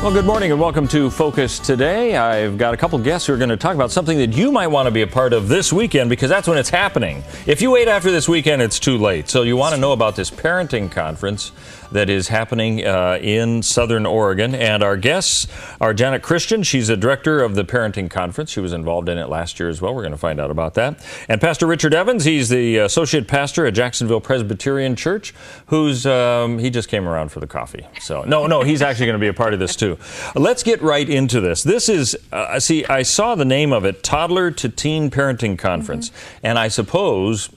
Well, good morning and welcome to Focus Today. I've got a couple guests who are going to talk about something that you might want to be a part of this weekend, because that's when it's happening. If you wait after this weekend, it's too late. So you want to know about this parenting conference that is happening in Southern Oregon. And our guests are Janet Christian. She's the director of the parenting conference. She was involved in it last year as well. We're going to find out about that. And Pastor Richard Evans, he's the associate pastor at Jacksonville Presbyterian Church, who's, he just came around for the coffee. So, no, he's actually going to be a part of this too. Let's get right into this. This is, see, I saw the name of it, Toddler to Teen Parenting Conference. And I suppose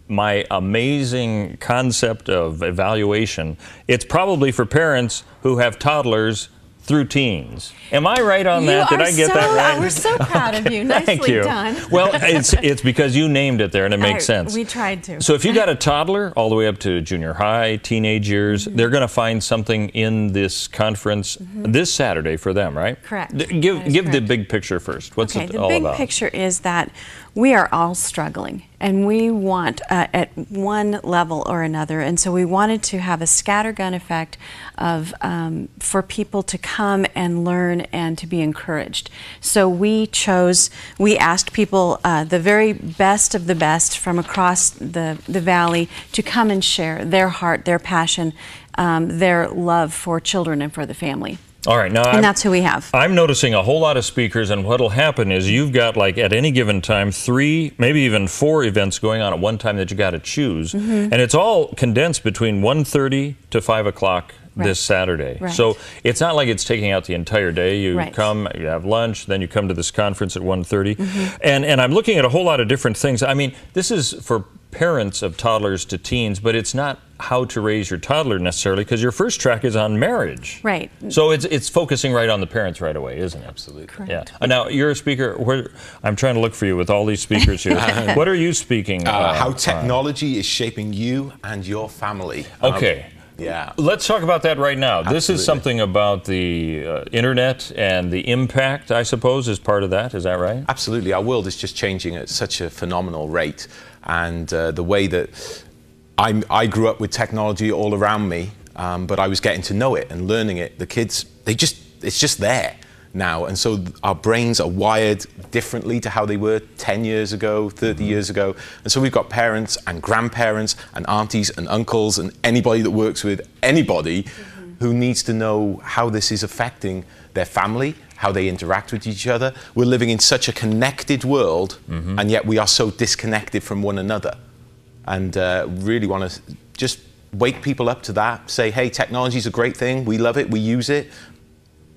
my amazing concept of evaluation, it's probably for parents who have toddlers through teens. Am I right on that? Did I get that right? We're so proud of you. Nicely done. Well, it's because you named it there, and it makes sense. We tried to. So if you got a toddler all the way up to junior high, teenage years, they're going to find something in this conference this Saturday for them, right? Correct. Give the big picture first. What's it all about? The big picture is that we are all struggling, and we want at one level or another, and so we wanted to have a scattergun effect of for people to come and learn and to be encouraged. So we asked people, the very best of the best from across the valley, to come and share their heart, their passion, their love for children and for the family. All right, now that's who we have. I'm noticing a whole lot of speakers, and what'll happen is you've got, like, at any given time, 3, maybe even 4 events going on at one time that you got to choose, and it's all condensed between 1:30 to 5 o'clock this Saturday. Right. So it's not like it's taking out the entire day. You come, you have lunch, then you come to this conference at 1:30, and I'm looking at a whole lot of different things. I mean, this is for parents of toddlers to teens, but it's not how to raise your toddler necessarily, because your first track is on marriage. Right. So it's focusing right on the parents right away, isn't it? Absolutely. Correct. Yeah. Now, you're a speaker. I'm trying to look for you with all these speakers here. What are you speaking how technology is shaping you and your family. Okay. Yeah. Let's talk about that right now. Absolutely. This is something about the internet and the impact, I suppose, is part of that. Is that right? Absolutely. Our world is just changing at such a phenomenal rate. And the way that I grew up with technology all around me, but I was getting to know it and learning it. The kids, it's just there now. And so our brains are wired differently to how they were 10 years ago, 30 years ago. And so we've got parents and grandparents and aunties and uncles and anybody that works with anybody who needs to know how this is affecting their family, how they interact with each other. We're living in such a connected world, and yet we are so disconnected from one another. And really want to just wake people up to that, say, hey, technology is a great thing, we love it, we use it,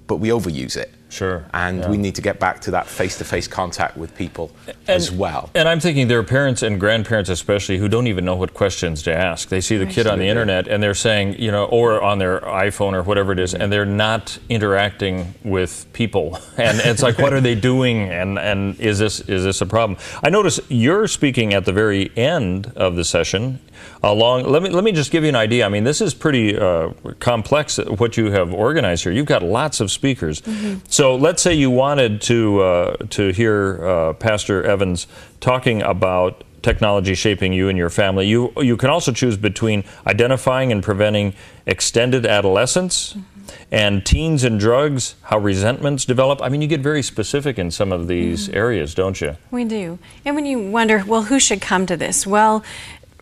but we overuse it. Sure. And we need to get back to that face-to-face contact with people as well. And I'm thinking there are parents and grandparents especially who don't even know what questions to ask. They see the kid on the internet and they're saying, you know, or on their iPhone or whatever it is, and they're not interacting with people. And it's like, what are they doing? And is this a problem? I notice you're speaking at the very end of the session. Let me just give you an idea. I mean, this is pretty complex what you have organized here. You've got lots of speakers. So let's say you wanted to hear Pastor Evans talking about technology shaping you and your family. You can also choose between identifying and preventing extended adolescence and teens and drugs, how resentments develop. I mean, you get very specific in some of these areas, don't you? We do. And when you wonder, well, who should come to this? Well,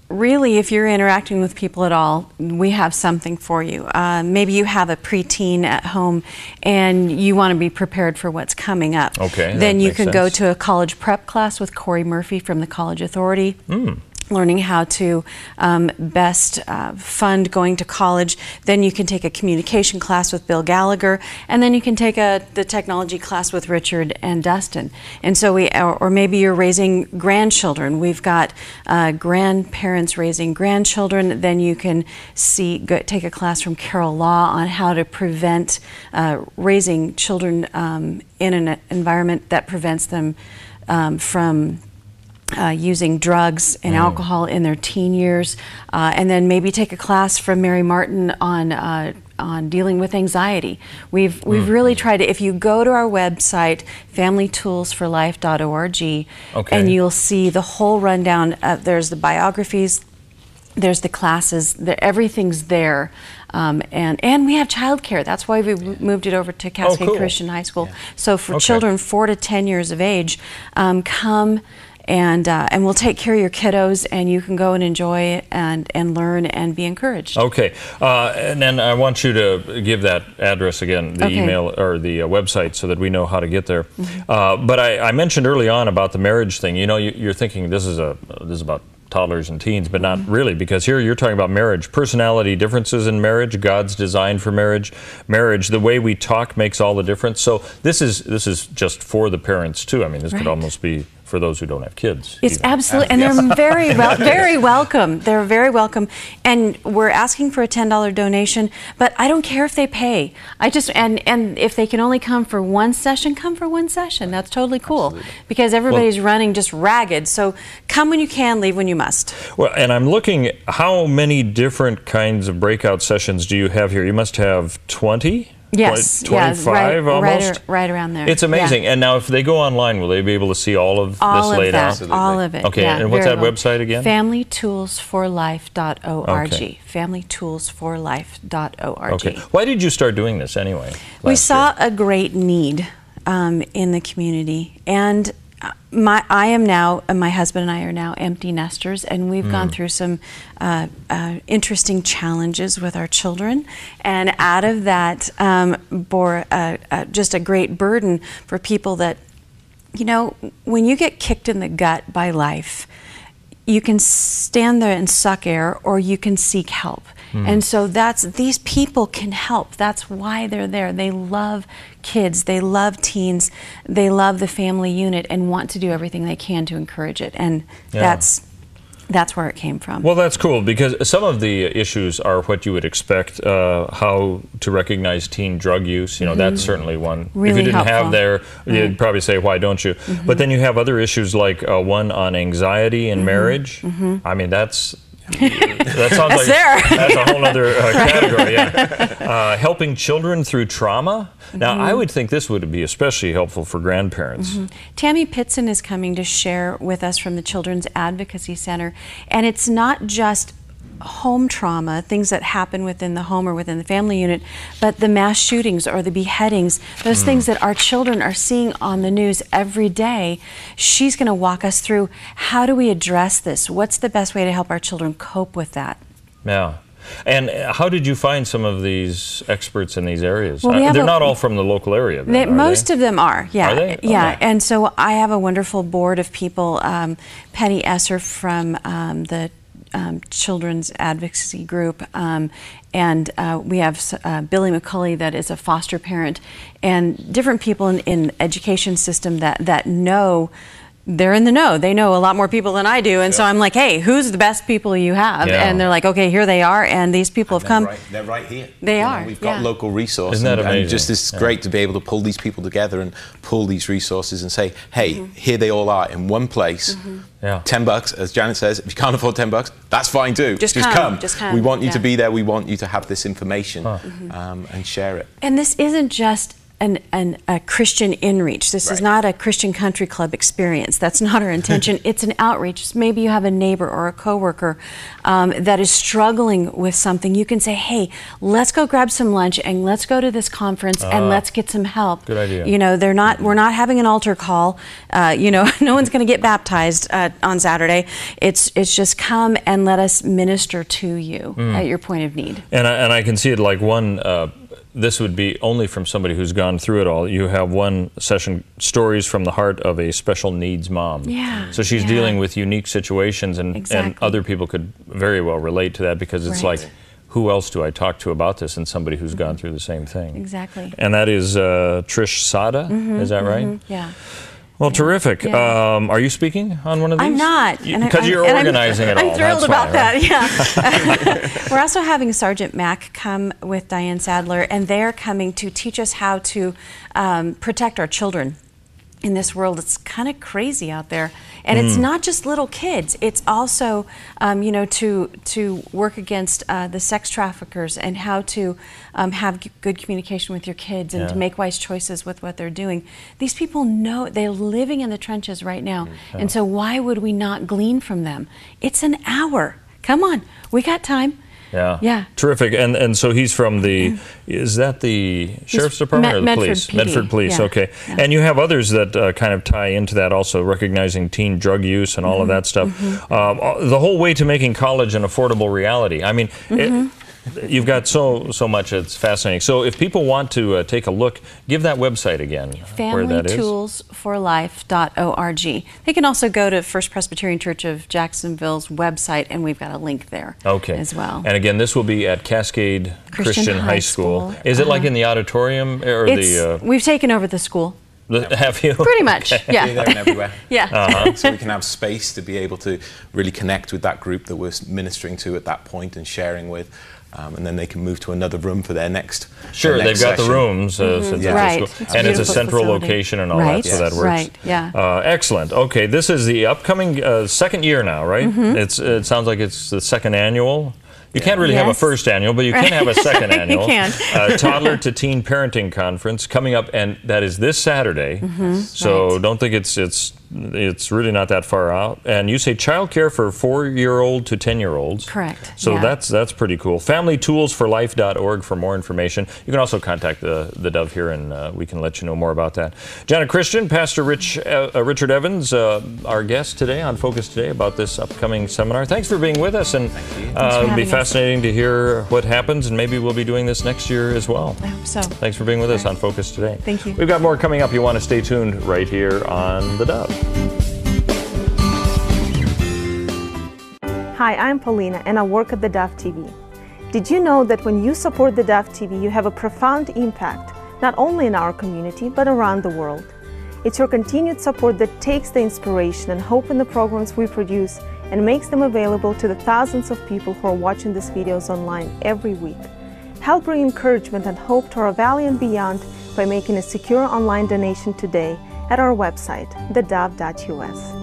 really, if you're interacting with people at all, we have something for you. Maybe you have a preteen at home and you want to be prepared for what's coming up. Okay, then you can go to a college prep class with Corey Murphy from the College Authority. Learning how to best fund going to college. Then you can take a communication class with Bill Gallagher, and then you can take the technology class with Richard and Dustin. And so or maybe you're raising grandchildren. We've got grandparents raising grandchildren. Then you can take a class from Carol Law on how to prevent raising children in an environment that prevents them from using drugs and alcohol in their teen years, and then maybe take a class from Mary Martin on dealing with anxiety. We've really tried to. If you go to our website, familytoolsforlife.org, and you'll see the whole rundown. There's the biographies, there's the classes, everything's there. And we have childcare. That's why we moved it over to Cascade cool. Christian High School. So for children 4 to 10 years of age, come and we'll take care of your kiddos, and you can go and enjoy and learn and be encouraged. Okay, and then I want you to give that address again, the email or the website, so that we know how to get there. But I mentioned early on about the marriage thing. You know, you're thinking this is about toddlers and teens, but not really, because here you're talking about marriage, personality differences in marriage, God's design for marriage, the way we talk makes all the difference. So this is just for the parents too. I mean, this could almost be for those who don't have kids. It's absolutely, and they're very welcome. They're very welcome, and we're asking for a $10 donation. But I don't care if they pay. And if they can only come for one session, come for one session. That's totally cool, because everybody's running just ragged. So come when you can, leave when you must. Well, and I'm looking, how many different kinds of breakout sessions do you have here? You must have 20. Yes, 25 almost? Right around there. It's amazing. And now if they go online, will they be able to see all of this laid out? All of it. Okay, and what's that website again? FamilyToolsForLife.org. FamilyToolsForLife.org. Okay. Why did you start doing this anyway? We saw a great need in the community, and I am now, and my husband and I are now empty nesters, and we've gone through some interesting challenges with our children, and out of that bore just a great burden for people that, you know, when you get kicked in the gut by life, you can stand there and suck air, or you can seek help. And so these people can help. That's why they're there. They love kids, they love teens, they love the family unit, and want to do everything they can to encourage it. And that's where it came from. Well, that's cool, because some of the issues are what you would expect. How to recognize teen drug use, you know, that's certainly one. Really if you didn't helpful. have there, you'd probably say, why don't you? But then you have other issues like one on anxiety in marriage. I mean, that sounds like that's a whole other category. Helping children through trauma. Now, I would think this would be especially helpful for grandparents. Tammy Pitson is coming to share with us from the Children's Advocacy Center, and it's not just home trauma, things that happen within the home or within the family unit, but the mass shootings or the beheadings, those things that our children are seeing on the news every day. She's going to walk us through, how do we address this? What's the best way to help our children cope with that? Yeah. And how did you find some of these experts in these areas? Well, they're not all from the local area, then, most of them are, yeah. Are they? Yeah, and so I have a wonderful board of people. Penny Esser from the Children's Advocacy Group, and we have Billy McCulley, that is a foster parent, and different people in education system that know. They're in the know. They know a lot more people than I do, and so I'm like, hey, who's the best people you have? And they're like, okay, here they are, and these people have come. They're right here. They are. We've got local resources. Isn't that amazing? And just it's great to be able to pull these people together and pull these resources and say, hey, here they all are in one place. $10, as Janet says. If you can't afford $10, that's fine too. Just come. We want you to be there. We want you to have this information and share it. And this isn't just a Christian inreach. This is not a Christian country club experience. That's not our intention. It's an outreach. Maybe you have a neighbor or a coworker that is struggling with something. You can say, hey, let's go grab some lunch and let's go to this conference and let's get some help. Good idea. You know, we're not having an altar call. You know, no one's going to get baptized on Saturday. It's just come and let us minister to you at your point of need. And I can see it like one. This would be only from somebody who's gone through it all. You have one session, Stories from the Heart of a Special Needs Mom. So she's dealing with unique situations, and other people could very well relate to that, because it's like, who else do I talk to about this? And somebody who's gone through the same thing. Exactly. And that is Trish Sada, is that right? Yeah. Well, terrific. Are you speaking on one of these? I'm not. Because you're organizing it all. I'm thrilled about that, yeah. We're also having Sergeant Mack come with Diane Sadler, and they're coming to teach us how to protect our children in this world. It's kind of crazy out there. And it's not just little kids. It's also, you know, to work against the sex traffickers, and how to have good communication with your kids, and to make wise choices with what they're doing. These people know, they're living in the trenches right now. And so why would we not glean from them? It's an hour. Come on, we got time. Yeah. Yeah. Terrific. And so he's from the, is that the Sheriff's Department or the police? PD. Medford Police, Yeah. okay. Yeah. And you have others that kind of tie into that also, recognizing teen drug use and all of that stuff. The whole way to making college an affordable reality. I mean, you've got so much. It's fascinating. So if people want to take a look, give that website again. Where that is. FamilyToolsForLife.org. They can also go to First Presbyterian Church of Jacksonville's website, and we've got a link there as well. And again, this will be at Cascade Christian High School. Is it like in the auditorium or We've taken over the school. Have you? Pretty much, yeah. Here, there, and everywhere. Yeah. So we can have space to be able to really connect with that group that we're ministering to at that point and sharing with. And then they can move to another room for their next Sure, their next they've got session. the rooms. Right. And it's a central facility. location and all Right. that, so that works. Right, yeah. Excellent. Okay, this is the upcoming second year now, right? It sounds like it's the second annual. You can't really have a first annual, but you can have a second annual. You can. Toddler to Teen Parenting Conference coming up, and that is this Saturday. So don't think it's really not that far out. And you say childcare for 4-year-old to 10-year-olds. Correct. So that's pretty cool. FamilyToolsForLife.org for more information. You can also contact the Dove here, and we can let you know more about that. Janet Christian, Pastor Richard Evans, our guest today on Focus Today about this upcoming seminar. Thanks for being with us, and it'll be fascinating to hear what happens, and maybe we'll be doing this next year as well. I hope so. Thanks for being with us on Focus Today. Thank you. We've got more coming up. You want to stay tuned right here on the Dove. Hi, I'm Paulina, and I work at the Dove TV. Did you know that when you support the Dove TV, you have a profound impact, not only in our community, but around the world? It's your continued support that takes the inspiration and hope in the programs we produce and makes them available to the thousands of people who are watching these videos online every week. Help bring encouragement and hope to our valley and beyond by making a secure online donation today at our website, thedove.us.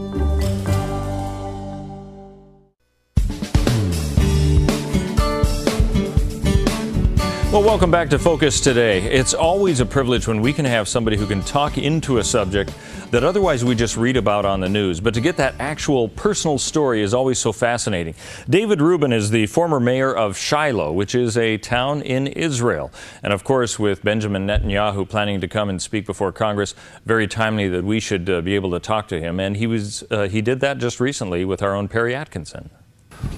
Well, welcome back to Focus Today. It's always a privilege when we can have somebody who can talk into a subject that otherwise we just read about on the news. But to get that actual personal story is always so fascinating. David Rubin is the former mayor of Shiloh, which is a town in Israel. And of course, with Benjamin Netanyahu planning to come and speak before Congress, very timely that we should be able to talk to him. And he did that just recently with our own Perry Atkinson.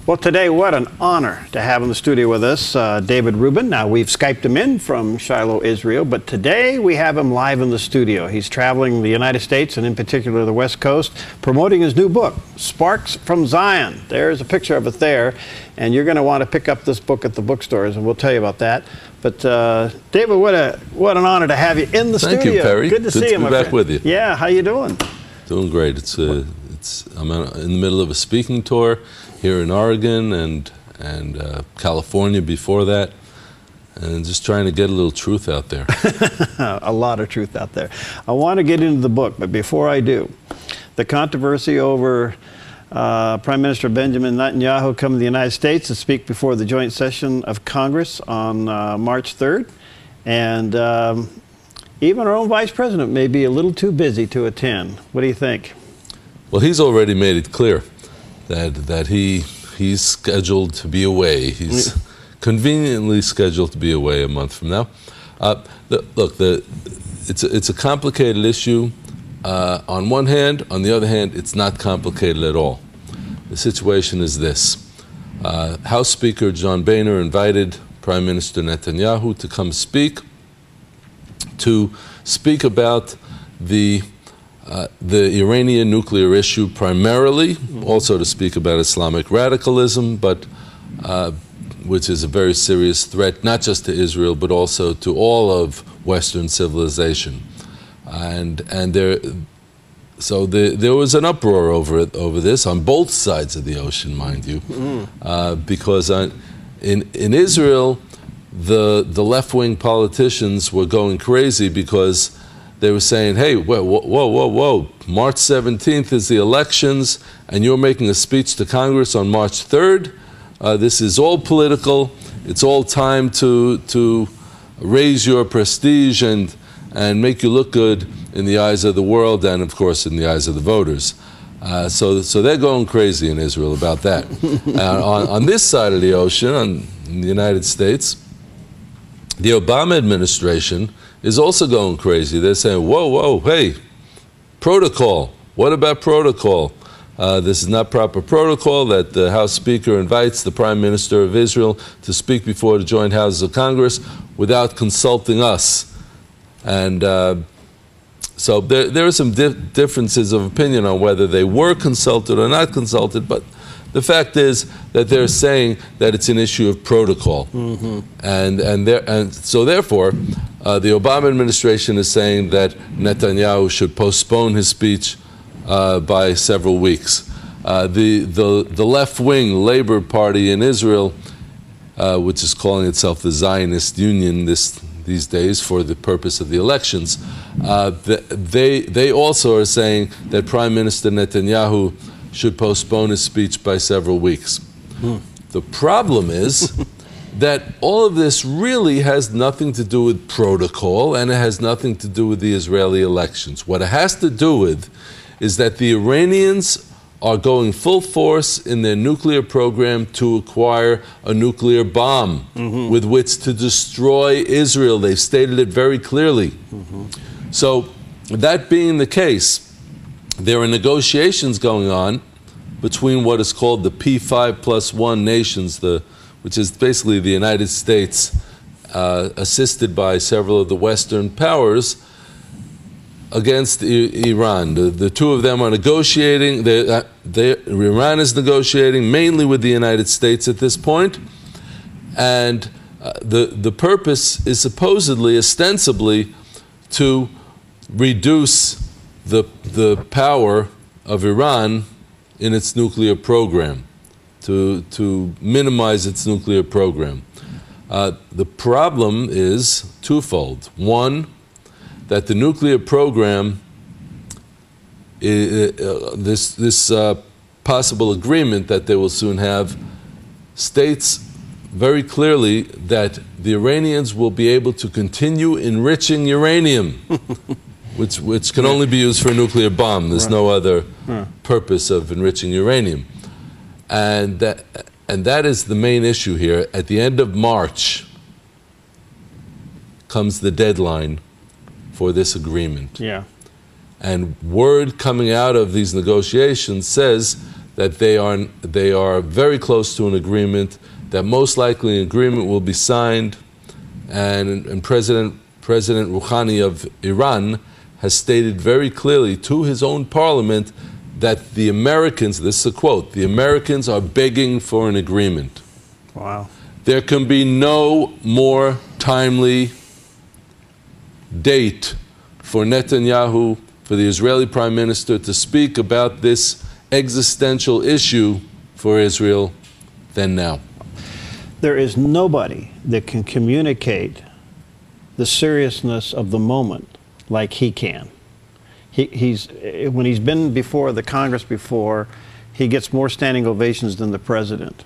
Well, today, what an honor to have in the studio with us David Rubin. Now, we've Skyped him in from Shiloh, Israel, but today we have him live in the studio. He's traveling the United States and in particular the West Coast, promoting his new book, Sparks from Zion. There's a picture of it there, and you're going to want to pick up this book at the bookstores, and we'll tell you about that. But David, what an honor to have you in the studio. Thank you, Perry. Good to see you, my friend. Good to be back with you. Yeah, how you doing? Doing great. I'm in the middle of a speaking tour here in Oregon and California before that, and just trying to get a little truth out there. A lot of truth out there. I want to get into the book, but before I do, the controversy over Prime Minister Benjamin Netanyahu coming to the United States to speak before the joint session of Congress on March 3rd, and even our own Vice President may be a little too busy to attend. What do you think? Well, he's already made it clear that he's scheduled to be away. He's conveniently scheduled to be away a month from now. It's a complicated issue on one hand. On the other hand, it's not complicated at all. The situation is this. House Speaker John Boehner invited Prime Minister Netanyahu to come speak about the Iranian nuclear issue primarily, also to speak about Islamic radicalism, but which is a very serious threat, not just to Israel, but also to all of Western civilization. There was an uproar over this on both sides of the ocean, mind you, because in Israel, the left-wing politicians were going crazy because they were saying, hey, whoa, March 17th is the elections, and you're making a speech to Congress on March 3rd. This is all political. It's all time to raise your prestige and make you look good in the eyes of the world and, of course, in the eyes of the voters. So they're going crazy in Israel about that. On this side of the ocean, in the United States, the Obama administration is also going crazy. They're saying, whoa, whoa, hey, protocol. What about protocol? This is not proper protocol that the House Speaker invites the Prime Minister of Israel to speak before the joint houses of Congress without consulting us. And so there are some differences of opinion on whether they were consulted or not consulted, but the fact is that they're saying that it's an issue of protocol. And so therefore, the Obama administration is saying that Netanyahu should postpone his speech by several weeks. The left-wing Labor Party in Israel, which is calling itself the Zionist Union these days for the purpose of the elections, they also are saying that Prime Minister Netanyahu should postpone his speech by several weeks. The problem is that all of this really has nothing to do with protocol, and it has nothing to do with the Israeli elections. What it has to do with is that the Iranians are going full force in their nuclear program to acquire a nuclear bomb with which to destroy Israel. They've stated it very clearly. So that being the case, there are negotiations going on between what is called the P5+1 nations, which is basically the United States, assisted by several of the Western powers, against Iran. The two of them are negotiating. Iran is negotiating mainly with the United States at this point, and the purpose is supposedly, ostensibly, to reduce the power of Iran in its nuclear program, to minimize its nuclear program. The problem is twofold. One, that the nuclear program, this possible agreement that they will soon have, states very clearly that the Iranians will be able to continue enriching uranium, which can only be used for a nuclear bomb. There's no other purpose of enriching uranium. And that is the main issue here. At the end of March comes the deadline for this agreement. And word coming out of these negotiations says that they are very close to an agreement, that most likely an agreement will be signed, and President Rouhani of Iran has stated very clearly to his own parliament that the Americans, this is a quote, the Americans are begging for an agreement. Wow. There can be no more timely date for Netanyahu, for the Israeli Prime Minister, to speak about this existential issue for Israel than now. There is nobody that can communicate the seriousness of the moment like he can. When he's been before the Congress before, he gets more standing ovations than the president.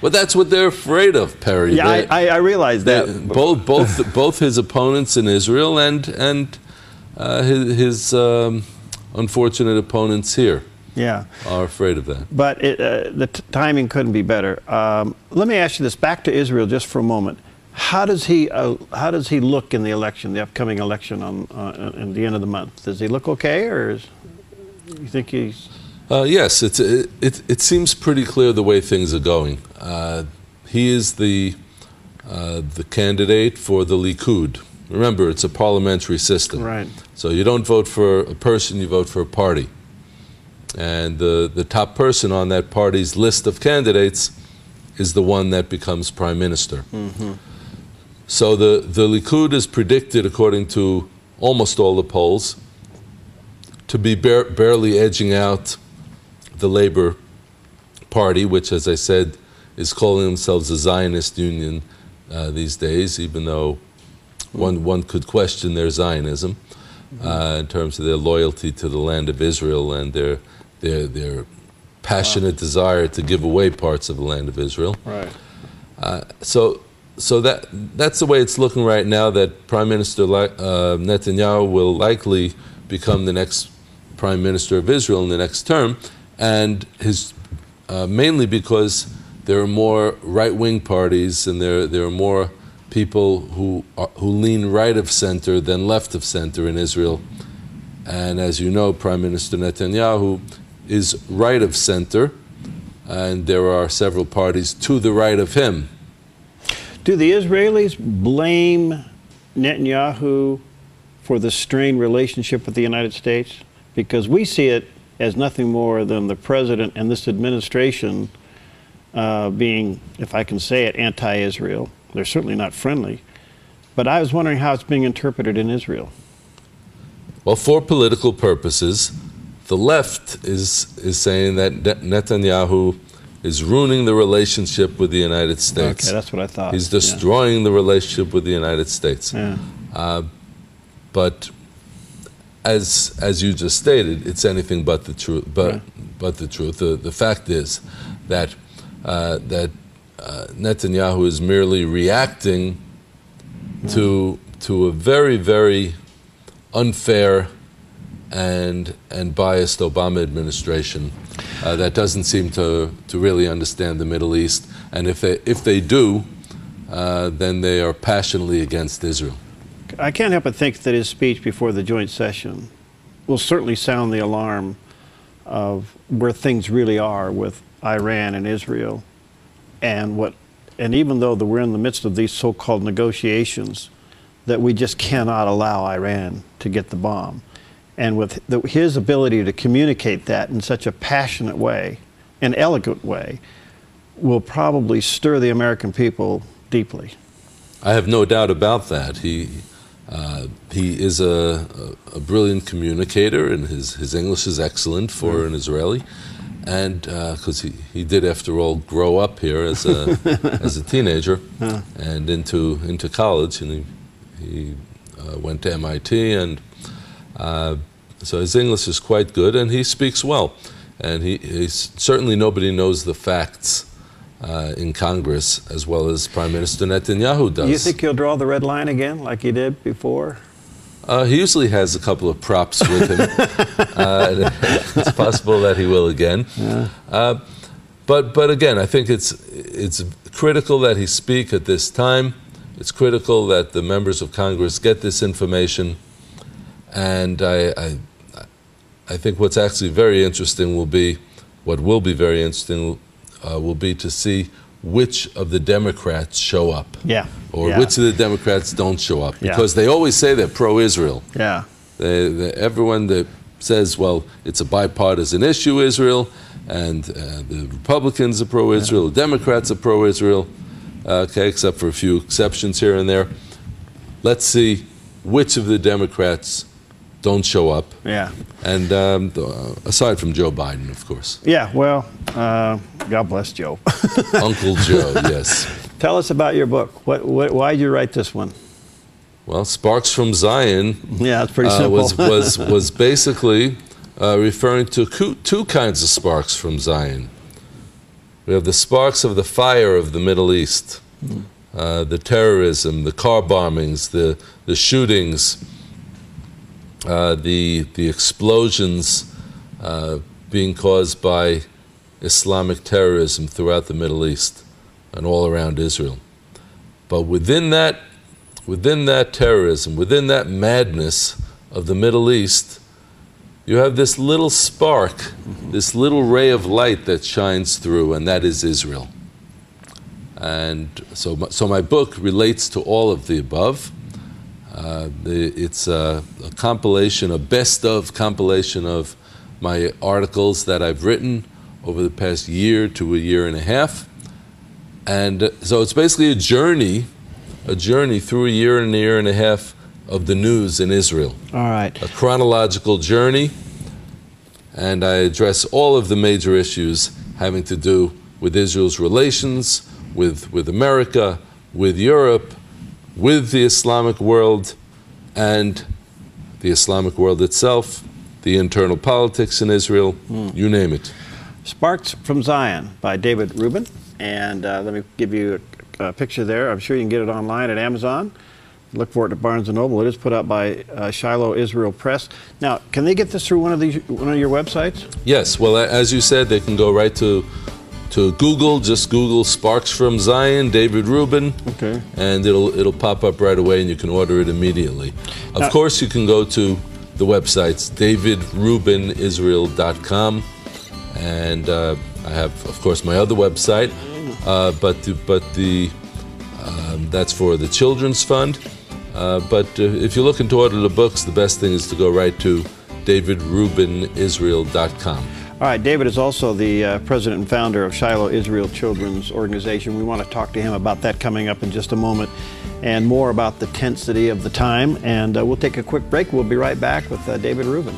Well, that's what they're afraid of, Perry. Yeah, I realize that. Both his opponents in Israel and his unfortunate opponents here are afraid of that. But the timing couldn't be better. Let me ask you this, back to Israel just for a moment. How does he look in the election, the upcoming election in the end of the month? Does he look okay, or you think he's... Yes, it seems pretty clear the way things are going. He is the candidate for the Likud. Remember, it's a parliamentary system. Right. So you don't vote for a person, you vote for a party. And the top person on that party's list of candidates is the one that becomes prime minister. So the Likud is predicted, according to almost all the polls, to be barely edging out the Labor Party, which, as I said, is calling themselves a Zionist Union these days, even though one could question their Zionism in terms of their loyalty to the land of Israel and their passionate desire to give away parts of the land of Israel. Right. So that's the way it's looking right now, that Prime Minister Netanyahu will likely become the next Prime Minister of Israel in the next term, and mainly because there are more right-wing parties, and there are more people who lean right of center than left of center in Israel. And as you know, Prime Minister Netanyahu is right of center, and there are several parties to the right of him. Do the Israelis blame Netanyahu for the strained relationship with the United States? Because we see it as nothing more than the president and this administration being, if I can say it, anti-Israel. They're certainly not friendly. But I was wondering how it's being interpreted in Israel. Well, for political purposes, the left is saying that Netanyahu is ruining the relationship with the United States. Okay, that's what I thought. He's destroying the relationship with the United States. Yeah. But as you just stated, it's anything but the truth. But the truth. The fact is that Netanyahu is merely reacting to a very, very unfair and biased Obama administration that doesn't seem to really understand the Middle East. And if they do, then they are passionately against Israel. I can't help but think that his speech before the joint session will certainly sound the alarm of where things really are with Iran and Israel, and even though we're in the midst of these so-called negotiations, that we just cannot allow Iran to get the bomb. And with his ability to communicate that in such a passionate way, an elegant way, will probably stir the American people deeply. I have no doubt about that. He is a brilliant communicator, and his English is excellent for an Israeli. And because he did, after all, grow up here as a teenager and into college, and he went to MIT, and so his English is quite good, and he speaks well. And he's certainly, nobody knows the facts in Congress as well as Prime Minister Netanyahu does. Do you think he'll draw the red line again, like he did before? He usually has a couple of props with him. It's possible that he will again. Yeah. But again, I think it's critical that he speak at this time. It's critical that the members of Congress get this information. And I think what's actually very interesting will be to see which of the Democrats show up. Yeah. Or which of the Democrats don't show up. Because they always say they're pro-Israel. Yeah. Everyone that says, well, it's a bipartisan issue, Israel, and the Republicans are pro-Israel, the Democrats are pro-Israel, okay, except for a few exceptions here and there. Let's see which of the Democrats don't show up. Yeah. And aside from Joe Biden, of course. Yeah, well, God bless Joe. Uncle Joe, yes. Tell us about your book. Why did you write this one? Well, Sparks from Zion. Yeah, it's pretty simple. was basically referring to two kinds of sparks from Zion. We have the sparks of the fire of the Middle East, the terrorism, the car bombings, the shootings, the explosions being caused by Islamic terrorism throughout the Middle East and all around Israel. But within that terrorism, within that madness of the Middle East, you have this little spark, this little ray of light that shines through, and that is Israel. And so my book relates to all of the above. It's a compilation, a best-of compilation of my articles that I've written over the past year to a year and a half. And so it's basically a journey through a year and a half of the news in Israel. All right. A chronological journey, and I address all of the major issues having to do with Israel's relations with America, with Europe, with the Islamic world, and the Islamic world itself, the internal politics in Israel, you name it. Sparks from Zion by David Rubin. And let me give you a picture there. I'm sure you can get it online at Amazon. Look for it at Barnes & Noble. It is put out by Shiloh Israel Press. Now, can they get this through one of your websites? Yes. Well, as you said, they can go right to to Google. Just Google Sparks from Zion, David Rubin, Okay. and it'll pop up right away, and you can order it immediately. Of course, you can go to the websites davidrubinisrael.com, and I have, of course, my other website, that's for the Children's Fund. But if you're looking to order the books, the best thing is to go right to davidrubinisrael.com. All right, David is also the president and founder of Shiloh Israel Children's Organization. We want to talk to him about that coming up in just a moment, and more about the tensity of the time. And we'll take a quick break. We'll be right back with David Rubin.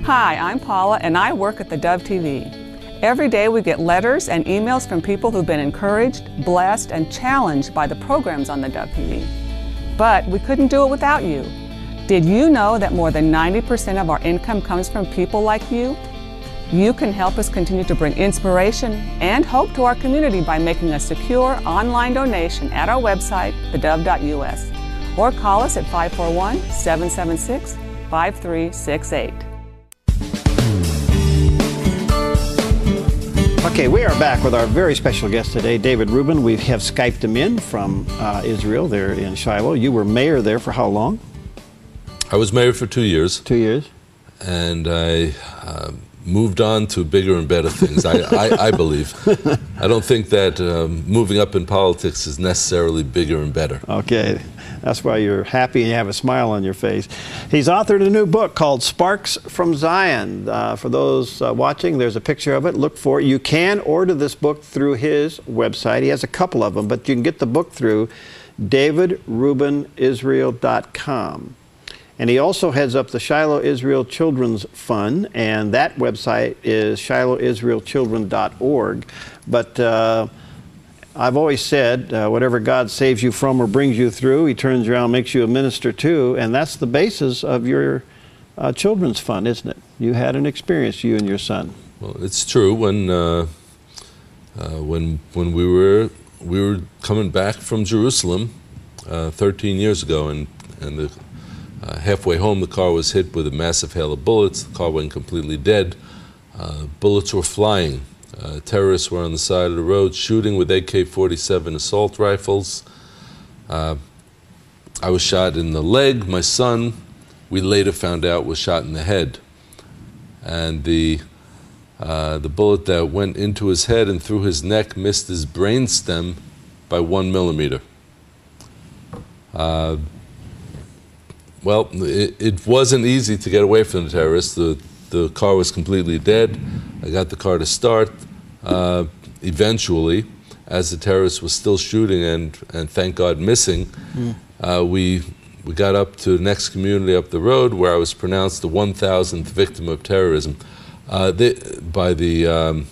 Hi, I'm Paula, and I work at theDove TV. Every day we get letters and emails from people who've been encouraged, blessed, and challenged by the programs on theDove TV. But we couldn't do it without you. Did you know that more than 90% of our income comes from people like you? You can help us continue to bring inspiration and hope to our community by making a secure online donation at our website, thedove.us, or call us at 541-776-5368. Okay, we are back with our very special guest today, David Rubin. We have Skyped him in from Israel, there in Shiloh. You were mayor there for how long? I was mayor for 2 years. 2 years. And I moved on to bigger and better things, I believe. I don't think that moving up in politics is necessarily bigger and better. Okay, that's why you're happy and you have a smile on your face. He's authored a new book called Sparks from Zion. For those watching, there's a picture of it. Look for it. You can order this book through his website. He has a couple of them, but you can get the book through davidrubinisrael.com. And he also heads up the Shiloh Israel Children's Fund, and that website is shilohisraelchildren.org. But I've always said, whatever God saves you from or brings you through, He turns around and makes you a minister to, and that's the basis of your children's fund, isn't it? You had an experience, you and your son. Well, it's true. When we were coming back from Jerusalem 13 years ago, and the halfway home, the car was hit with a massive hail of bullets. The car went completely dead. Bullets were flying. Terrorists were on the side of the road shooting with AK-47 assault rifles. I was shot in the leg. My son, we later found out, was shot in the head. And the bullet that went into his head and through his neck missed his brainstem by 1 millimeter. Well, it wasn't easy to get away from the terrorists. The car was completely dead. I got the car to start. Eventually, as the terrorist was still shooting and thank God missing, we got up to the next community up the road where I was pronounced the 1,000th victim of terrorism by the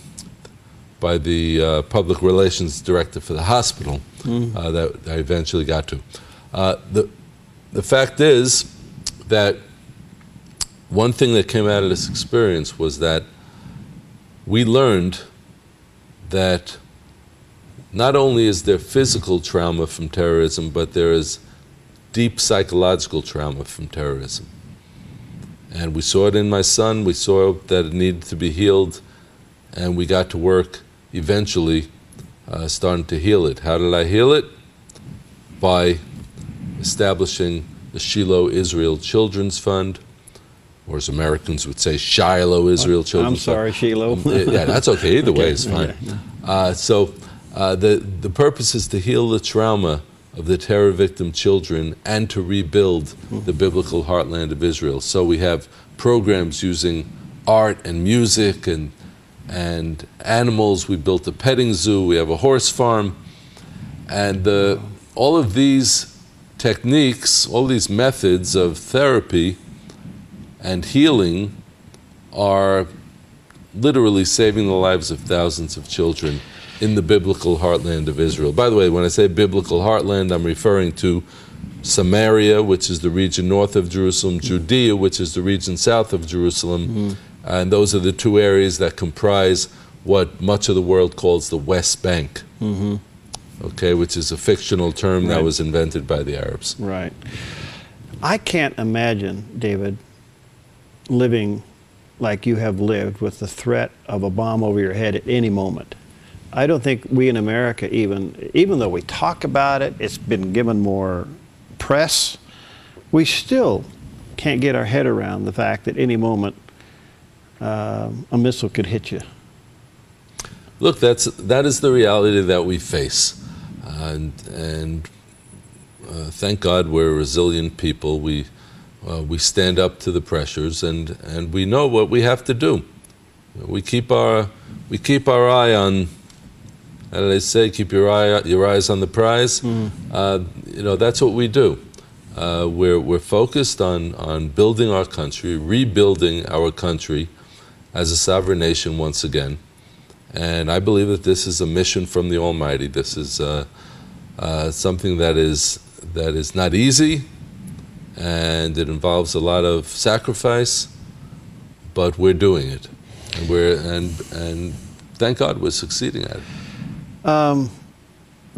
public relations director for the hospital that I eventually got to. The fact is that one thing that came out of this experience was that we learned that not only is there physical trauma from terrorism, but there is deep psychological trauma from terrorism. And we saw it in my son. We saw that it needed to be healed, and we got to work eventually starting to heal it. How did I heal it? By establishing the Shiloh Israel Children's Fund, or as Americans would say, Shiloh Israel Children's Fund. I'm sorry, Shiloh. Yeah, that's okay. Either way is fine. So the purpose is to heal the trauma of the terror victim children and to rebuild the biblical heartland of Israel. So we have programs using art and music and animals. We built a petting zoo. We have a horse farm. And all of these techniques, all these methods of therapy and healing are literally saving the lives of thousands of children in the biblical heartland of Israel. By the way, when I say biblical heartland, I'm referring to Samaria, which is the region north of Jerusalem, Judea, which is the region south of Jerusalem, and those are the two areas that comprise what much of the world calls the West Bank. Okay, which is a fictional term that was invented by the Arabs. Right. I can't imagine, David, living like you have lived with the threat of a bomb over your head at any moment. I don't think we in America, even though we talk about it, it's been given more press, we still can't get our head around the fact that any moment a missile could hit you. Look, that is the reality that we face, and thank God we're resilient people. We stand up to the pressures, and we know what we have to do. We keep our eye on. How do they say? Keep your eyes on the prize. You know, that's what we do. We're focused on building our country, rebuilding our country as a sovereign nation once again. And I believe that this is a mission from the Almighty. This is something that is not easy, and it involves a lot of sacrifice, but we're doing it, and thank God we're succeeding at it.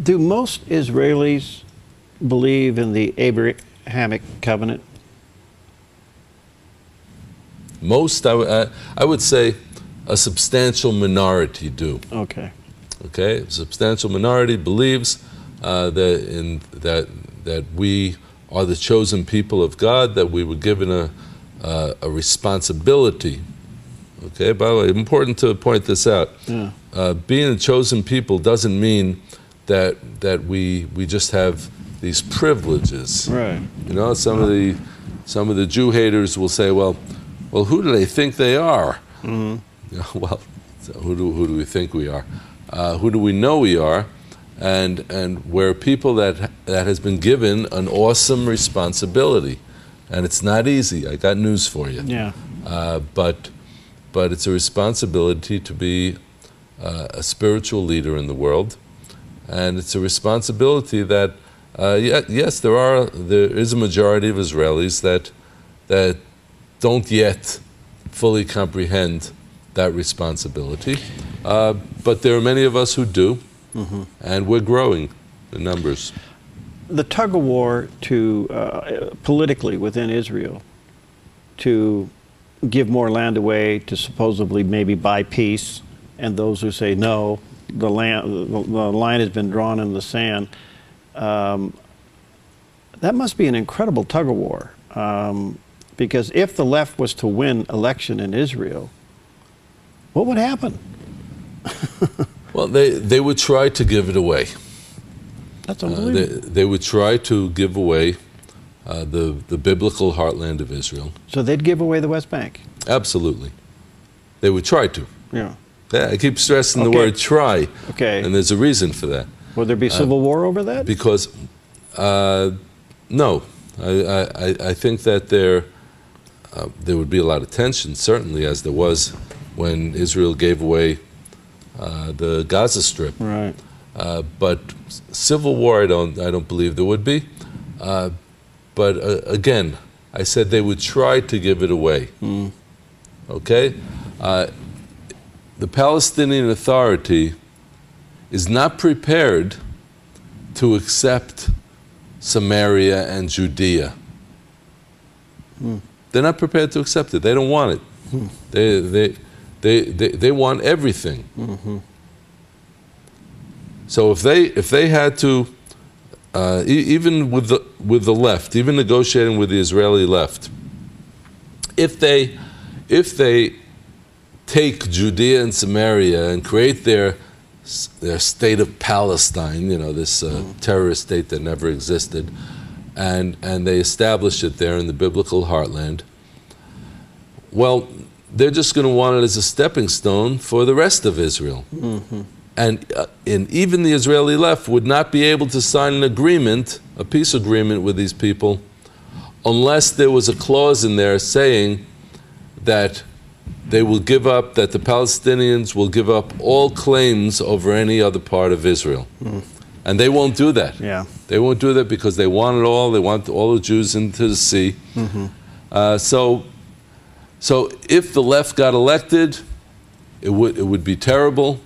Do most Israelis believe in the Abrahamic covenant? Most, I would say, a substantial minority do. Okay. Okay, a substantial minority believes that we are the chosen people of God, that we were given a responsibility. Okay, by the way, important to point this out. Yeah. Being a chosen people doesn't mean that we just have these privileges. Right. You know, some of the Jew haters will say, well, who do they think they are? Mm-hmm. Well, so who do we think we are? Who do we know we are? And we're people that has been given an awesome responsibility, and it's not easy. I got news for you. Yeah. But it's a responsibility to be a spiritual leader in the world, and it's a responsibility that yes, there is a majority of Israelis that don't yet fully comprehend that responsibility, but there are many of us who do, and we're growing in numbers. The tug of war to politically within Israel to give more land away to supposedly maybe buy peace, and those who say no, the line has been drawn in the sand. That must be an incredible tug of war, because if the left was to win election in Israel, what would happen? Well, they would try to give it away. That's unbelievable. They would try to give away the biblical heartland of Israel. So they'd give away the West Bank? Absolutely. They would try to. Yeah. Yeah, I keep stressing the word try. Okay. And there's a reason for that. Would there be civil war over that? Because, no. I think that there would be a lot of tension, certainly, as there was when Israel gave away the Gaza Strip. Right. But civil war, I don't believe there would be. But again, I said they would try to give it away. Okay? The Palestinian Authority is not prepared to accept Samaria and Judea. They're not prepared to accept it. They don't want it. They want everything. So if they had to, even with the left, even negotiating with the Israeli left, if they take Judea and Samaria and create their state of Palestine, you know, this terrorist state that never existed, and they establish it there in the biblical heartland, well, they're just going to want it as a stepping stone for the rest of Israel. And even the Israeli left would not be able to sign an agreement, a peace agreement with these people, unless there was a clause in there saying that they will give up, that the Palestinians will give up all claims over any other part of Israel. And they won't do that. Yeah. They won't do that because they want it all. They want all the Jews into the sea. So if the left got elected, it would be terrible,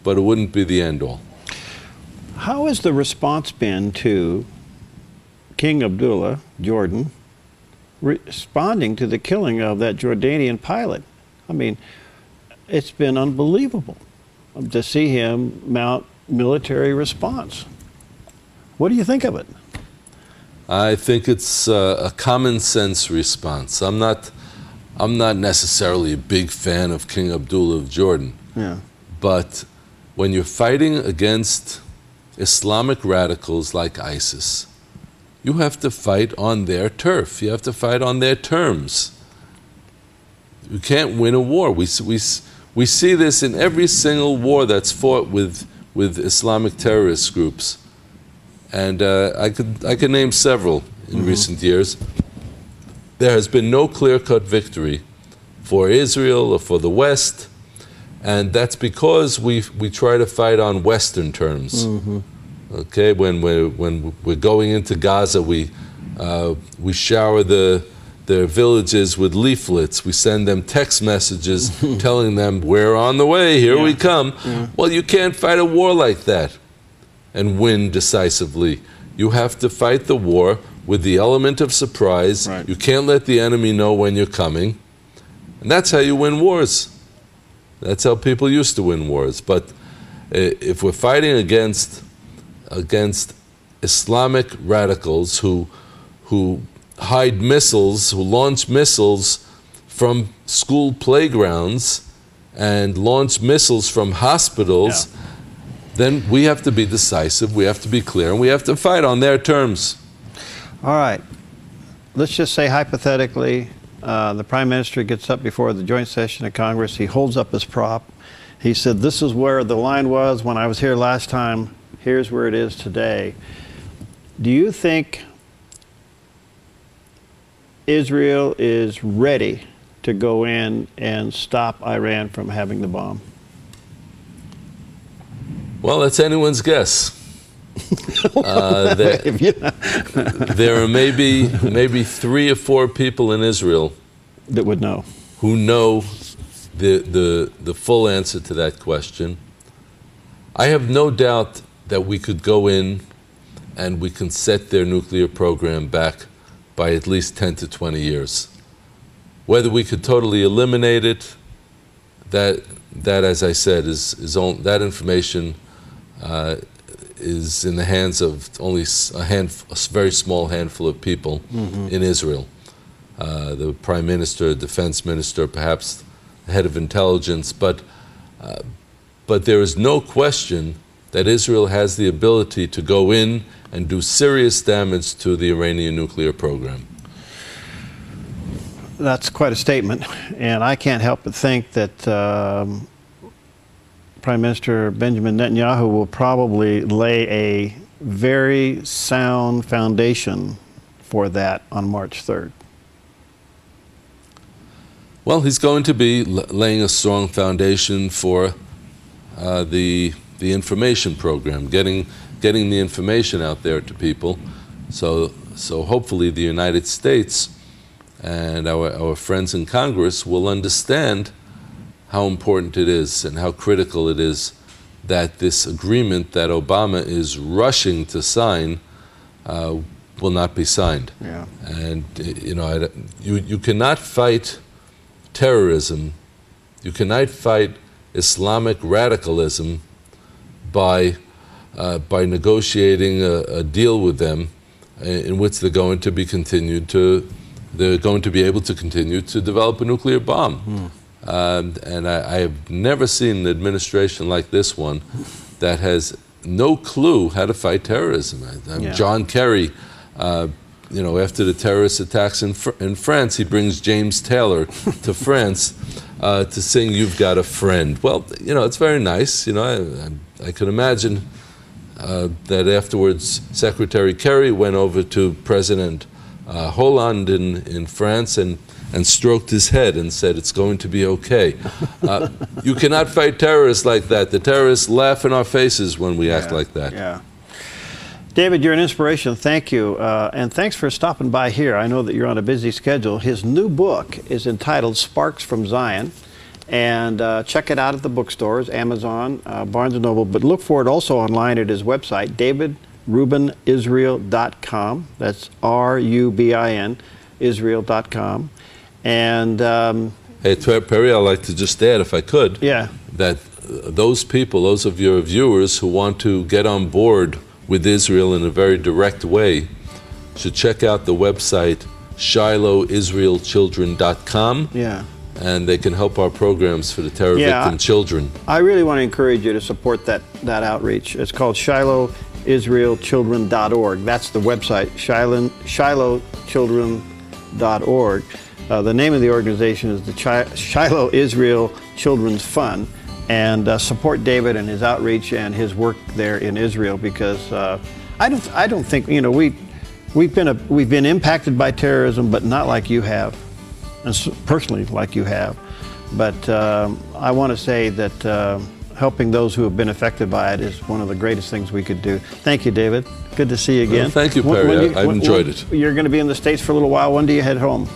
but it wouldn't be the end all. How has the response been to King Abdullah, Jordan, responding to the killing of that Jordanian pilot? I mean, it's been unbelievable to see him mount military response. What do you think of it? I think it's a common sense response. I'm not necessarily a big fan of King Abdullah of Jordan. Yeah. But when you're fighting against Islamic radicals like ISIS, you have to fight on their turf. You have to fight on their terms. You can't win a war. We see this in every single war that's fought with Islamic terrorist groups. And I could name several in recent years. There has been no clear-cut victory for Israel or for the West, and that's because we try to fight on Western terms. Okay, when we're going into Gaza, we shower their villages with leaflets. We send them text messages telling them, we're on the way, here we come. Well, you can't fight a war like that and win decisively. You have to fight the war with the element of surprise. Right. You can't let the enemy know when you're coming. And that's how you win wars. That's how people used to win wars. But if we're fighting against Islamic radicals who hide missiles, who launch missiles from school playgrounds and launch missiles from hospitals, then we have to be decisive, we have to be clear, and we have to fight on their terms. All right. Let's just say hypothetically, the Prime Minister gets up before the joint session of Congress, he holds up his prop, he said, this is where the line was when I was here last time, here's where it is today. Do you think Israel is ready to go in and stop Iran from having the bomb? Well, that's anyone's guess. There are maybe 3 or 4 people in Israel that would know, who know the full answer to that question. I have no doubt that we could go in and we can set their nuclear program back by at least 10 to 20 years. Whether we could totally eliminate it, that as I said, that information is in the hands of only a very small handful of people in Israel. The Prime Minister, Defense Minister, perhaps the head of intelligence, but there is no question that Israel has the ability to go in and do serious damage to the Iranian nuclear program. That's quite a statement, and I can't help but think that Prime Minister Benjamin Netanyahu will probably lay a very sound foundation for that on March 3rd. Well, he's going to be laying a strong foundation for the information program, getting the information out there to people. So hopefully the United States and our friends in Congress will understand how important it is and how critical it is that this agreement that Obama is rushing to sign will not be signed. Yeah. And you cannot fight terrorism, you cannot fight Islamic radicalism by negotiating a deal with them in which they're going to be able to continue to develop a nuclear bomb. And I have never seen an administration like this one that has no clue how to fight terrorism. John Kerry, after the terrorist attacks in France, he brings James Taylor to France to sing "You've Got a Friend." Well, it's very nice. I can imagine that afterwards Secretary Kerry went over to President Hollande in France and stroked his head and said, it's going to be okay. You cannot fight terrorists like that. The terrorists laugh in our faces when we act like that. Yeah. David, you're an inspiration. Thank you. And thanks for stopping by here. I know that you're on a busy schedule. His new book is entitled Sparks from Zion. And check it out at the bookstores, Amazon, Barnes & Noble. But look for it also online at his website, davidrubinisrael.com. That's R-U-B-I-N, Israel.com. And Hey, Perry, I'd like to just add, if I could, that those people, those of your viewers who want to get on board with Israel in a very direct way, should check out the website shilohisraelchildren.com. And they can help our programs for the terror victim children. I really want to encourage you to support that outreach. It's called shilohisraelchildren.org. That's the website, shilohchildren.org. The name of the organization is the Shiloh Israel Children's Fund. And support David and his outreach and his work there in Israel, because I don't think, you know, we've been impacted by terrorism, but not like you have, and personally like you have. But I want to say that helping those who have been affected by it is one of the greatest things we could do. Thank you, David. Good to see you again. Well, thank you, Perry. I've enjoyed it. You're going to be in the States for a little while. When do you head home?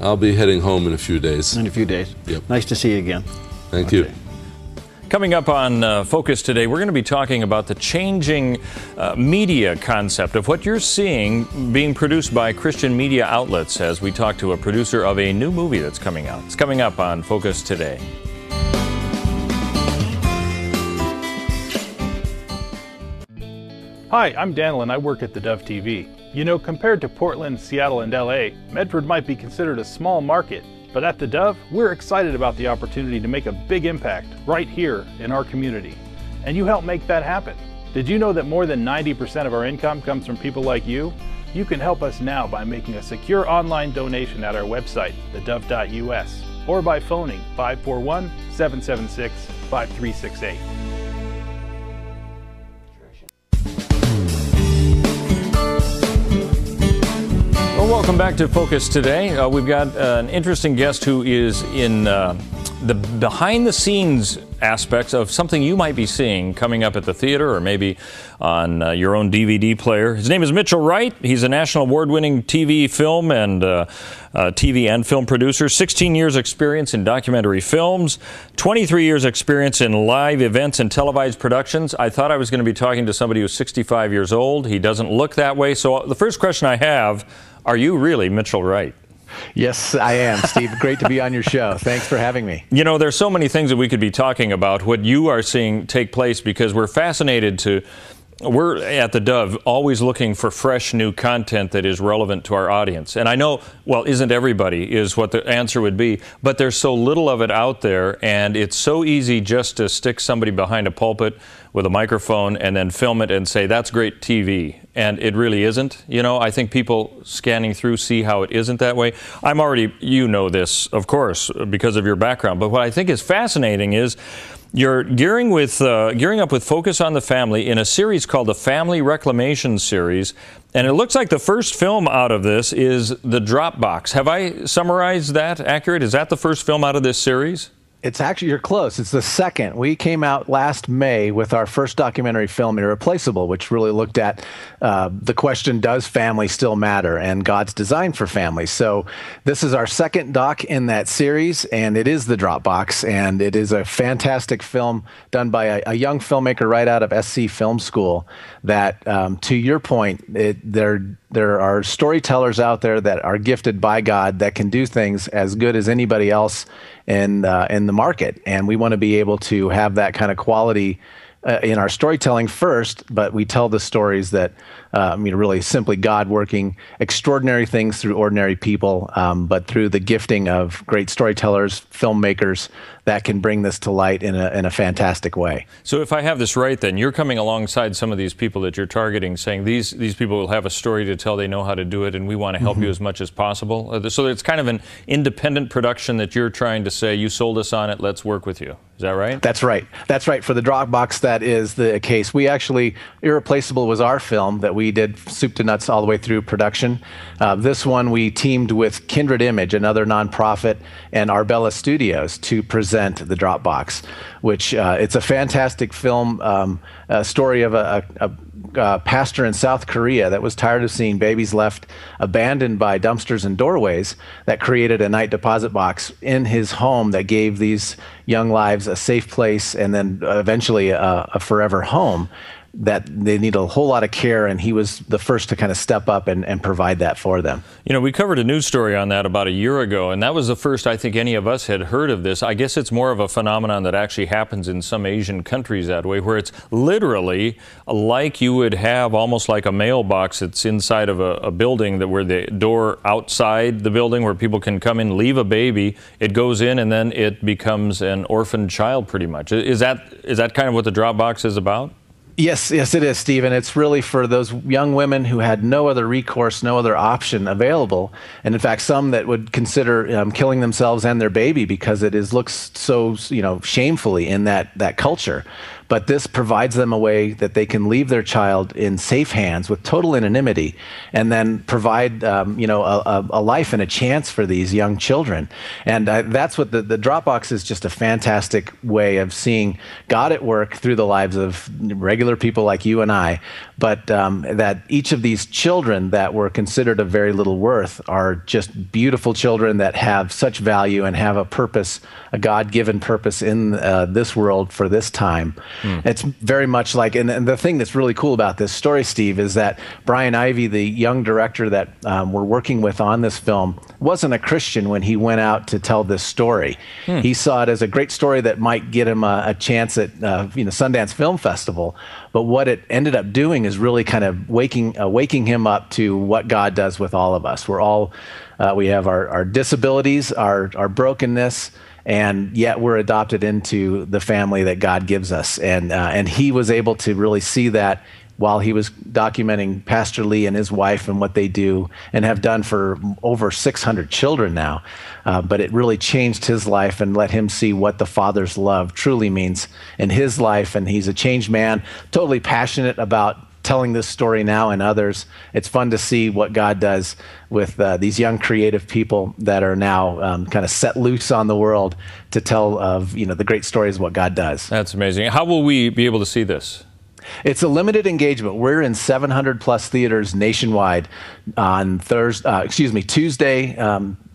I'll be heading home in a few days. In a few days. Yep. Nice to see you again. Thank you. Coming up on Focus today, we're going to be talking about the changing media concept of what you're seeing being produced by Christian media outlets as we talk to a producer of a new movie that's coming out. It's coming up on Focus today. Hi, I'm Daniel and I work at theDove TV. You know, compared to Portland, Seattle, and LA, Medford might be considered a small market. But at theDove, we're excited about the opportunity to make a big impact right here in our community. And you help make that happen. Did you know that more than 90% of our income comes from people like you? You can help us now by making a secure online donation at our website, thedove.us, or by phoning 541-776-5368. Well, welcome back to Focus today. We've got an interesting guest who is in the behind-the-scenes aspects of something you might be seeing coming up at the theater or maybe on your own DVD player. His name is Mitch Wright. He's a national award-winning TV film and film producer. 16 years experience in documentary films, 23 years experience in live events and televised productions. I thought I was going to be talking to somebody who's 65 years old. He doesn't look that way. So the first question I have, are you really Mitchell Wright? Yes, I am, Steve. Great to be on your show. Thanks for having me. You know, there's so many things that we could be talking about, what you are seeing take place, because we're fascinated we're at theDove always looking for fresh new content that is relevant to our audience. And I know, well, isn't everybody is what the answer would be, but there's so little of it out there, and it's so easy just to stick somebody behind a pulpit with a microphone and then film it and say, that's great TV. And it really isn't. You know, I think people scanning through see how it isn't that way. I'm already, you know this, of course, because of your background. But what I think is fascinating is you're gearing up with Focus on the Family in a series called the Family Reclamation Series. And it looks like the first film out of this is The Dropbox. Have I summarized that accurate? Is that the first film out of this series? It's actually, you're close. It's the second. We came out last May with our first documentary film, Irreplaceable, which really looked at the question, does family still matter, and God's design for families. So this is our second doc in that series, and it is The Dropbox, and it is a fantastic film done by a young filmmaker right out of SC Film School that, to your point, there are storytellers out there that are gifted by God that can do things as good as anybody else in the market, and we want to be able to have that kind of quality in our storytelling first, but we tell the stories that, really simply God working extraordinary things through ordinary people, but through the gifting of great storytellers, filmmakers that can bring this to light in a fantastic way. So if I have this right, then you're coming alongside some of these people that you're targeting, saying these people will have a story to tell, they know how to do it, and we want to help you as much as possible. So it's kind of an independent production that you're trying to say, you sold us on it, let's work with you. Is that right? That's right. That's right. For The Dropbox, that is the case. We actually, Irreplaceable was our film that we did soup to nuts all the way through production. This one we teamed with Kindred Image, another nonprofit, and Arbella Studios to present The Dropbox, which it's a fantastic film, a story of a pastor in South Korea that was tired of seeing babies left abandoned by dumpsters and doorways, that created a night deposit box in his home that gave these young lives a safe place and then eventually a forever home. that they need a whole lot of care, and he was the first to kind of step up and provide that for them. You know, we covered a news story on that about a year ago, and that was the first I think any of us had heard of this. I guess it's more of a phenomenon that actually happens in some Asian countries that way, where it's literally like you would have almost like a mailbox that's inside of a building, that where the door outside the building where people can come in, leave a baby, it goes in, and then it becomes an orphaned child pretty much. Is that kind of what the drop box is about? Yes, it is, Stephen. It's really for those young women who had no other recourse, no other option available, and in fact, some that would consider killing themselves and their baby because it looks so shamefully in that culture. But this provides them a way that they can leave their child in safe hands with total anonymity, and then provide a life and a chance for these young children. And that's what the Dropbox is, just a fantastic way of seeing God at work through the lives of regular people like you and I, but that each of these children that were considered of very little worth are just beautiful children that have such value and have a purpose, a God-given purpose in this world for this time. It's very much like, and the thing that's really cool about this story, Steve, is that Brian Ivey, the young director that we're working with on this film, wasn't a Christian when he went out to tell this story. He saw it as a great story that might get him a chance at Sundance Film Festival. But what it ended up doing is really kind of waking him up to what God does with all of us. We're all we have our disabilities, our brokenness, and yet we're adopted into the family that God gives us. And he was able to really see that while he was documenting Pastor Lee and his wife and what they do and have done for over 600 children now. But it really changed his life and let him see what the Father's love truly means in his life. And he's a changed man, totally passionate about telling this story now and others. It's fun to see what God does with these young creative people that are now kind of set loose on the world to tell of the great stories of what God does. That's amazing. How will we be able to see this? It's a limited engagement. We're in 700 plus theaters nationwide on Tuesday,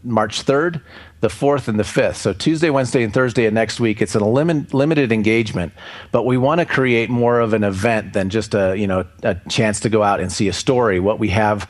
March 3rd, the 4th, and the 5th. So Tuesday, Wednesday, and Thursday of next week. It's a limited engagement, but we want to create more of an event than just a chance to go out and see a story. What we have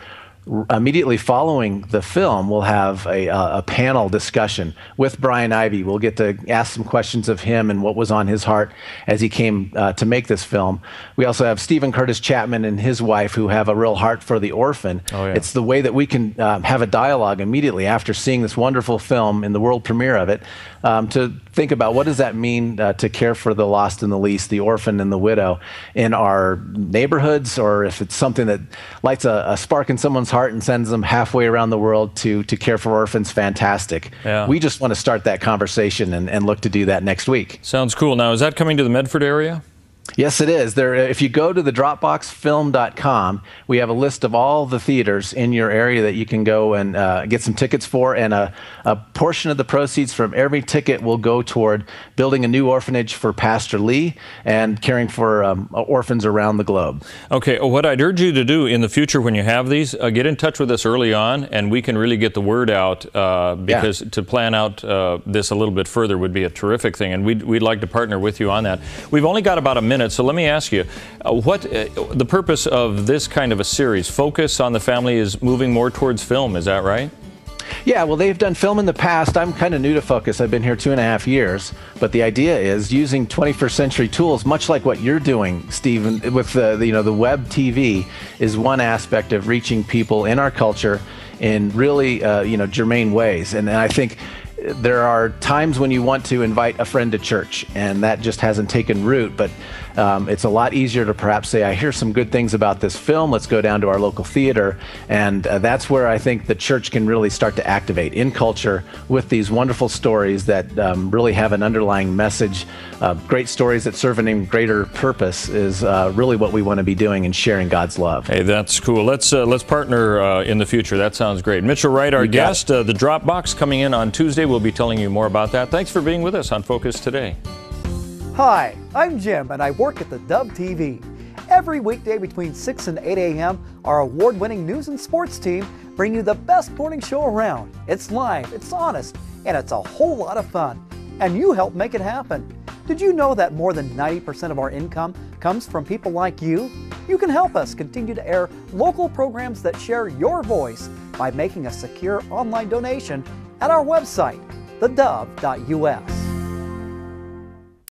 immediately following the film, we'll have a panel discussion with Brian Ivey. We'll get to ask some questions of him and what was on his heart as he came to make this film. We also have Stephen Curtis Chapman and his wife, who have a real heart for the orphan. Oh, yeah. It's the way that we can have a dialogue immediately after seeing this wonderful film in the world premiere of it, to think about what does that mean to care for the lost and the least, the orphan and the widow in our neighborhoods, or if it's something that lights a spark in someone's heart and sends them halfway around the world to care for orphans. Fantastic. Yeah. We just want to start that conversation and look to do that next week. Sounds cool. Now, is that coming to the Medford area? Yes, it is. If you go to the Dropboxfilm.com, we have a list of all the theaters in your area that you can go and get some tickets for, and a portion of the proceeds from every ticket will go toward building a new orphanage for Pastor Lee and caring for orphans around the globe. Okay, what I'd urge you to do in the future when you have these, get in touch with us early on, and we can really get the word out, because to plan out this a little bit further would be a terrific thing, and we'd like to partner with you on that. We've only got about a minute, so let me ask you, what the purpose of this kind of a series, Focus on the Family, is moving more towards film, is that right? Yeah, well, they've done film in the past. I'm kind of new to Focus. I've been here 2.5 years, but the idea is using 21st century tools, much like what you're doing, Stephen, with the web TV is one aspect of reaching people in our culture in really germane ways. And I think there are times when you want to invite a friend to church, and that just hasn't taken root, but it's a lot easier to perhaps say, I hear some good things about this film, let's go down to our local theater, and that's where I think the church can really start to activate in culture with these wonderful stories that really have an underlying message. Great stories that serve an even greater purpose is really what we want to be doing and sharing God's love. Hey, that's cool. Let's partner in the future. That sounds great. Mitchell Wright, our guest, the Dropbox coming in on Tuesday. We'll be telling you more about that. Thanks for being with us on Focus Today. Hi, I'm Jim, and I work at theDove TV. Every weekday between 6 and 8 a.m., our award-winning news and sports team bring you the best morning show around. It's live, it's honest, and it's a whole lot of fun. And you help make it happen. Did you know that more than 90% of our income comes from people like you? You can help us continue to air local programs that share your voice by making a secure online donation at our website, theDove.us.